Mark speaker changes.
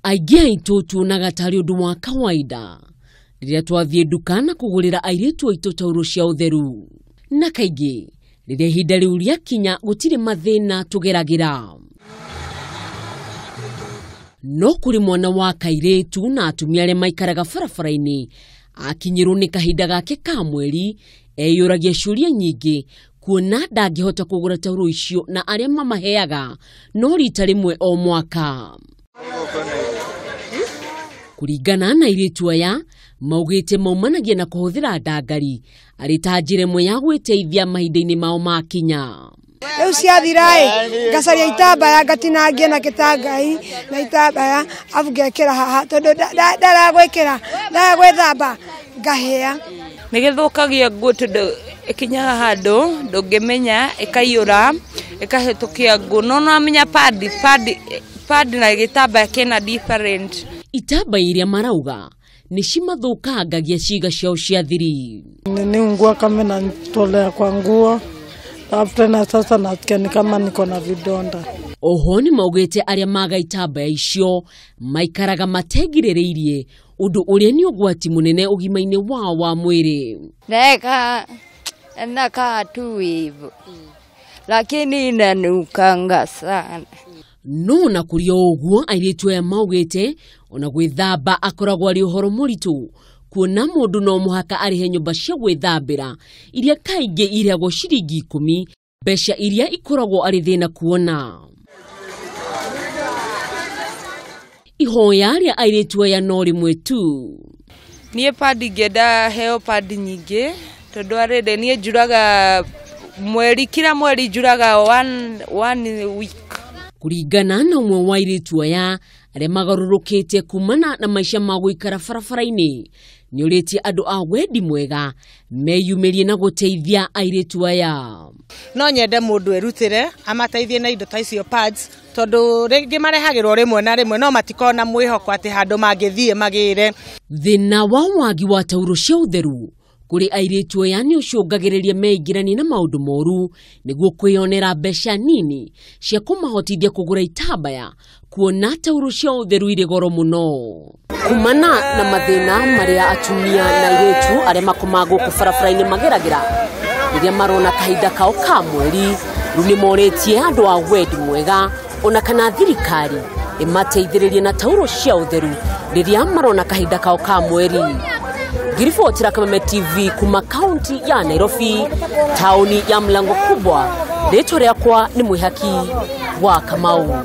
Speaker 1: Aingĩ aitũ tuonaga tarĩ ũndũ wa kawaida rĩrĩa twathiĩ dukana kũgũrĩra airĩtu aitũ tauro cia ũtheru. Na kaingĩ rĩrĩa ihinda rĩu rĩakinya gũtirĩ mathĩna tũgeragĩra. No kũrĩ mwana wa kairĩtu na atumia arĩa maikaraga barabara-inĩ akinyĩrwo nĩ kahinda gake ka mweri eyũragia ciũria nyingĩ kuona ndangĩhota kũgũra tauro icio na arĩa mamaheaga no rita rĩmwe o mwaka. Kũringana na airĩtu aya maugĩte maumanagia na kũhũthĩra ndangari arĩ ta njĩra ĩmwe ya gwĩteithia mahinda-inĩ mao makinya.
Speaker 2: Rĩu ciathira ngacaria itambaya ngatinangia na gĩtangai na itambaya afu ngekĩra haha tondũ ndagwĩthamba ngahĩa.
Speaker 3: Nĩgĩthũkagia nguo tondũ ikinyaga handũ ndũngĩmenya ĩkaiyũra ĩkahĩtũkia nguo no amenya pad na gĩtambaya kĩna different.
Speaker 1: Itambaya iria marauga nĩ cimathũkangagia ciĩga ciao cia thiri.
Speaker 4: Ni nguo kama natolea kwa nguo after na sasa nasikia ni kama niko na vidonda.
Speaker 1: Oho ni maugĩte arĩa maga itambaya icio maikaraga mategirĩrĩirie ũndũ ũrĩa nĩ ũgwati mũnene ũgima-inĩ wao wa mwĩrĩ.
Speaker 3: Nakaa tu hivyo lakini inanukanga sana.
Speaker 1: No na kũrĩ ũguo airĩtu aya maugĩte ona gwĩthamba akoragwo arĩ ũhoro mũritũ kuona mũndũ no mũhaka arĩhe nyũmba cia gwĩthambĩra iria kaingĩ irĩagwo ciringi 10, mbeca iria ikoragwo arĩ thĩna kuona. Ihoya rĩa airĩtu aya no rĩmwe tu.
Speaker 3: Niĩ pad ingĩenda heo pad nyingĩ tondũ arĩndĩ niĩ njuraga kila mweri njuraga one week.
Speaker 1: Kũringana na ũmwe wa airĩtu aya arĩa magarũrũkĩte kumana na maica ma gũikara barabara-inĩ nĩ ũrĩtie andũ a wendi mwega meyumĩrie na gũteithia airĩtu aya.
Speaker 5: No nyende mũndũ erutĩre amateithie na indo ta icio pads tondũ rĩngĩ marehagĩrwo rĩmwe na rĩmwe no matikona mwĩhoko atĩ handũ mangĩthiĩ magĩre.
Speaker 1: Thĩna wa wagi wa tauro cia ũtheru kũrĩ airĩtu aya nĩ ũcũngagĩrĩria meingĩrani na maũndũ moru nĩguo kwĩyonera mbeca nini cia kũmahotithia kũgũra itambaya kuona tauro cia ũtheru irĩ goro mũno. Kumana na mathĩna marĩa atumia na airĩtu arĩa makomagwo barabara-inĩ mageragĩra rĩrĩa marona kahinda kao ka mweri, rĩu nĩ morĩtie andũ a wendi mwega ona kana thirikari ĩmateithĩrĩrie na tauro cia ũtheru rĩrĩa marona kahinda kao ka mweri. Girifotira Kameme TV kuma kaunti ya Nairobi, tauni ya Mlango Kubwa. Rĩtwa rĩakwa nĩ Mwĩhaki wa Kamau.